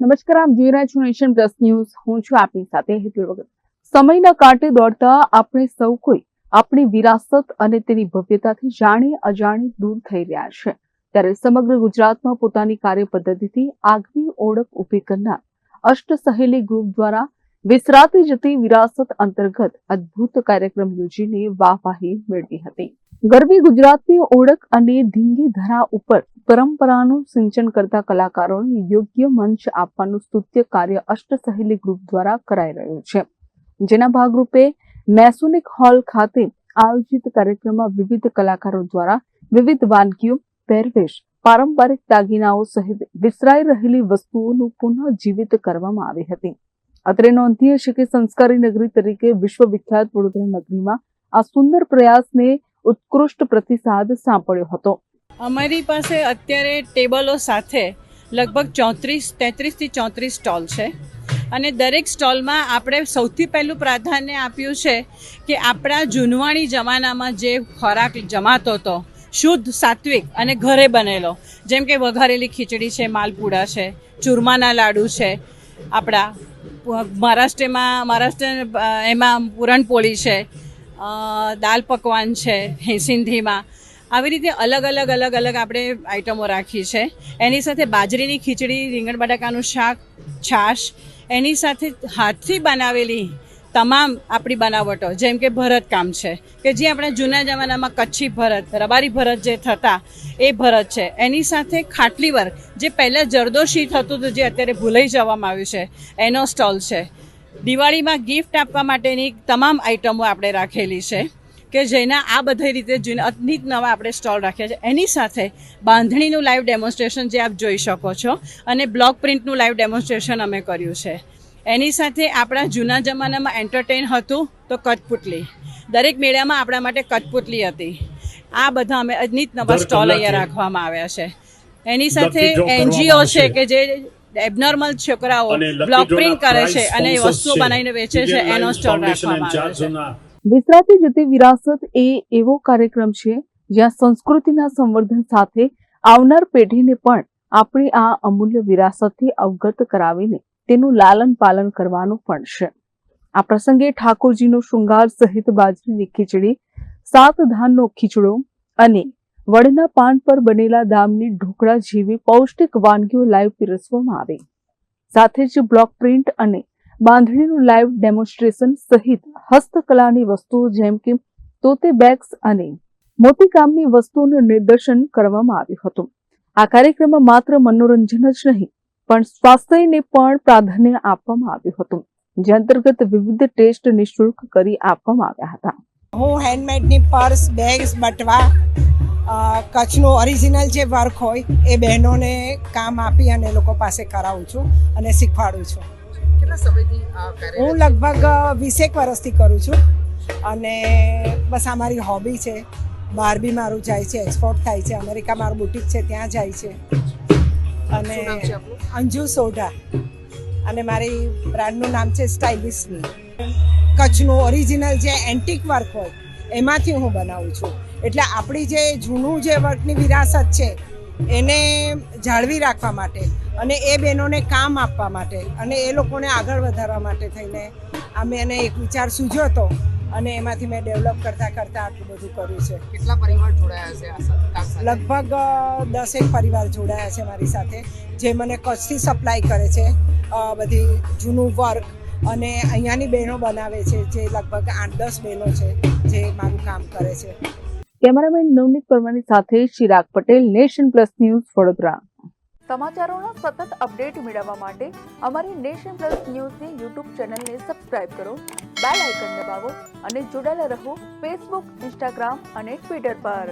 નમસ્કાર, આપ જોઈ રહ્યા છો નેશન પ્લસ ન્યૂઝ. હું છું આપની સાથે હેતુલ વગર. સમયના કાંટે દોડતા આપણે સૌ કોઈ આપણી વિરાસત અને તેની ભવ્યતાથી જાણે અજાણે દૂર થઈ રહ્યા છે. ત્યારે સમગ્ર ગુજરાતમાં પોતાની કાર્ય પદ્ધતિથી આગવી ઓળખ ઊભી કરનાર અષ્ટ સહેલી ગ્રુપ દ્વારા વિસરાતી જતી વિરાસત અંતર્ગત અદ્ભુત કાર્યક્રમ યોજીને વાહવાહી મેળવી હતી. ગરવી ગુજરાતની ઓળખ અને ધીંગી ધરા ઉપર પરંપરાનું સિંચન કરતા કલાકારોને યોગ્ય મંચ આપવાનું સ્તુત્ય કાર્ય અષ્ટ સહેલી ગ્રુપ દ્વારા કરાઈ રહ્યું છે. જેના ભાગરૂપે મેસોનિક હોલ ખાતે આયોજિત કાર્યક્રમમાં વિવિધ કલાકારો દ્વારા વિવિધ વાનગીઓ, પહેરવેશ, પારંપરિક દાગીનાઓ સહિત વિસરાઈ રહેલી વસ્તુઓનું પુનઃજીવિત કરવામાં આવી હતી. અત્રે નોંધનીય છે કે સંસ્કારી નગરી તરીકે વિશ્વવિખ્યાત વડોદરા નગરીમાં આ સુંદર પ્રયાસને ઉત્કૃષ્ટ પ્રતિસાદ સાંપડ્યો હતો. અમારી પાસે અત્યારે ટેબલો સાથે લગભગ 33 થી 34 સ્ટોલ છે અને દરેક સ્ટોલમાં આપણે સૌથી પહેલું પ્રાધાન્ય આપ્યું છે કે આપણા જૂનવાણી જમાનામાં જે ખોરાક જમાતો હતો શુદ્ધ, સાત્વિક અને ઘરે બનેલો, જેમ કે વઘારેલી ખીચડી છે, માલપુડા છે, ચૂરમાના લાડુ છે, આપણા મહારાષ્ટ્ર એમાં પૂરણપોળી છે, દાલ પકવાન છે, સિંધીમાં આવી રીતે અલગ અલગ આપણે આઈટમો રાખી છે. એની સાથે બાજરીની ખીચડી, રીંગણ બટાકાનું શાક, છાશ, એની સાથે હાથથી બનાવેલી તમામ આપણી બનાવટો, જેમ કે ભરતકામ છે કે જે આપણા જૂના જમાનામાં કચ્છી ભરત, રબારી ભરત જે થતા એ ભરત છે. એની સાથે ખાટલી વર્ક, જે પહેલાં જરદોશી થતું હતું, જે અત્યારે ભૂલાઈ જવામાં આવ્યું છે, એનો સ્ટોલ છે. દિવાળીમાં ગિફ્ટ આપવા માટેની તમામ આઈટમો આપણે રાખેલી છે કે જેના આ બધી રીતે અનેક નવા આપણે સ્ટોલ રાખ્યા છે. એની સાથે બાંધણીનું લાઈવ ડેમોન્સ્ટ્રેશન જે આપ જોઈ શકો છો અને બ્લોક પ્રિન્ટનું લાઈવ ડેમોન્સ્ટ્રેશન અમે કર્યું છે. એની સાથે આપણા જૂના જમાનામાં એન્ટરટેઇન હતું તો કઠપુતલી, દરેક મેળામાં આપણા માટે કઠપુતલી હતી. આ બધા અમે અનેક નવા સ્ટોલ અહીંયા રાખવામાં આવ્યા છે. એની સાથે એનજીઓ છે કે જે એબનોર્મલ છોકરાઓ બ્લોક પ્રિન્ટ કરે છે અને વસ્તુઓ બનાવીને વેચે છે, એનો સ્ટોલ રાખવામાં આવ્યો છે. વિસરાતી જતી વિરાસત એ એવો કાર્યક્રમ છે જ્યાં સંસ્કૃતિના સંવર્ધન સાથે આવનાર પેઢીને પણ આપણી આ અમૂલ્ય વિરાસતથી અવગત કરાવીને તેનું લાલન પાલન કરવાનું પણ છે. આ પ્રસંગે ઠાકોરજીનો શૃંગાર સહિત બાજરીની ખીચડી, 7 ધાનનો ખીચડો અને વડના પાન પર બનેલા દામની ઢોકળા જેવી પૌષ્ટિક વાનગીઓ લાઈવ પીરસવામાં આવી. સાથે જ બ્લોક પ્રિન્ટ અને બાંધણીનું લાઈવ ડેમોન્સ્ટ્રેશન સહિત હસ્તકલાની વસ્તુઓ જેમ કે તોતે બેગ્સ અને મોતીકામની વસ્તુઓનું નિદર્શન કરવામાં આવ્યું હતું. આ કાર્યક્રમમાં માત્ર મનોરંજન જ નહીં પણ સ્વાસ્થ્યને પણ પ્રાધાન્ય આપવામાં આવ્યું હતું, જે અંતર્ગત વિવિધ ટેસ્ટ નિઃશુલ્ક કરી આપવામાં આવ્યા હતા. હું હેન્ડમેડની પર્સ, બેગ્સ, બટવા, કચ્છનું ઓરિજિનલ જે વર્ક હોય એ બહેનોને કામ આપી અને લોકો પાસે કરાવું છું અને શીખવાડું છું. કેટલા સમયથી આ કાર્ય? હું લગભગ 20 વર્ષથી કરું છું અને બસ આ મારી હોબી છે. બહાર બી મારું જાય છે, એક્સપોર્ટ થાય છે, અમેરિકા મારું બુટિક છે ત્યાં જાય છે. અને અંજુ સોઢા અને મારી બ્રાન્ડનું નામ છે સ્ટાઇલિશની. કચ્છનું ઓરિજિનલ જે એન્ટિક વર્ક હોય એમાંથી હું બનાવું છું. એટલે આપણી જે જૂનું જે વર્કની વિરાસત છે એને જાળવી રાખવા માટે અને એ બહેનોને કામ આપવા માટે અને એ લોકોને આગળ વધારવા માટે થઈને અમે એને એક વિચાર સૂઝ્યો હતો અને એમાંથી મેં ડેવલપ કરતાં આટલું બધું કર્યું છે. કેટલા પરિવાર જોડાયા છે આ સાથે? લગભગ 10 પરિવાર જોડાયા છે મારી સાથે, જે મને કચ્છથી સપ્લાય કરે છે બધી જૂનું વર્ક અને અહીંયાની બહેનો બનાવે છે, જે લગભગ 8-10 બહેનો છે જે મારું કામ કરે છે. કેમેરામેન નવનીત પરમારની સાથે Chirag Patel, Nation Plus News, Vadodara. સમાચારોના સતત અપડેટ મેળવવા માટે અમારી નેશન પ્લસ ન્યૂઝની યુટ્યુબ ચેનલને સબસ્ક્રાઇબ કરો, બેલ આઇકન દબાવો અને જોડાયેલા રહો ફેસબુક, ઇન્સ્ટાગ્રામ અને ટ્વિટર પર.